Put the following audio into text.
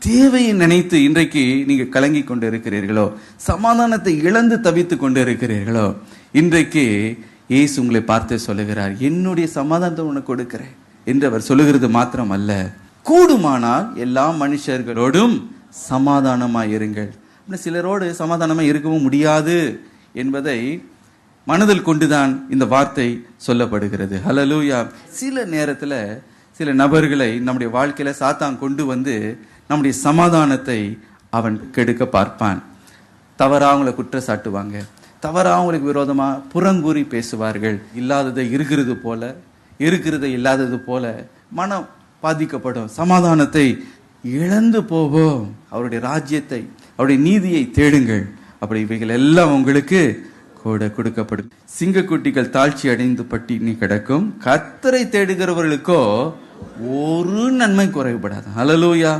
தேவையை நினைத்து இன்றைக்கு நீங்க கலங்கி கொண்டு இருக்கிறீர்களோ, சமாதானத்தை இழந்து தவித்து கொண்டு இருக்கிறீர்களோ, இன்றைக்கு இயேசு உங்களை பார்த்து சொல்லுகிறார், என்னுடைய சமாதானத்தை உனக்கு கொடுக்கிறேன் என்று அவர் சொல்லுகிறது மாத்திரம் அல்ல, கூடுமானால் எல்லா மனுஷர்களோடும் சமாதானமாய் இருங்கள். சிலரோடு சமாதானமாய் இருக்கவும் முடியாது என்பதை மனதில் கொண்டுதான் இந்த வார்த்தை சொல்லப்படுகிறது. ஹல்லேலூயா. சில நேரத்தில் சில நபர்களை நம்முடைய வாழ்க்கையில சாத்தான் கொண்டு வந்து நம்முடைய சமாதானத்தை அவன் கெடுக்க பார்ப்பான். தவறா அவங்களை குற்றம் சாட்டுவாங்க, தவறா அவங்களுக்கு விரோதமா புறங்கூறி பேசுவார்கள். இல்லாததை இருக்கிறது போல, இருக்கிறதை இல்லாதது போல மனம் பாதிக்கப்படும், சமாதானத்தை இழந்து போகும். அவருடைய ராஜ்யத்தை, அவருடைய நீதியை தேடுங்கள், அப்படி இவைகள் எல்லாம் உங்களுக்கு கூட கொடுக்கப்படும். சிங்கக்குட்டிகள் தாழ்ச்சி அடைந்து பட்டினி கிடக்கும், கர்த்தரை தேடுகிறவர்களுக்கோ ஒரு நன்மை குறைபடாது. ஹல்லேலூயா.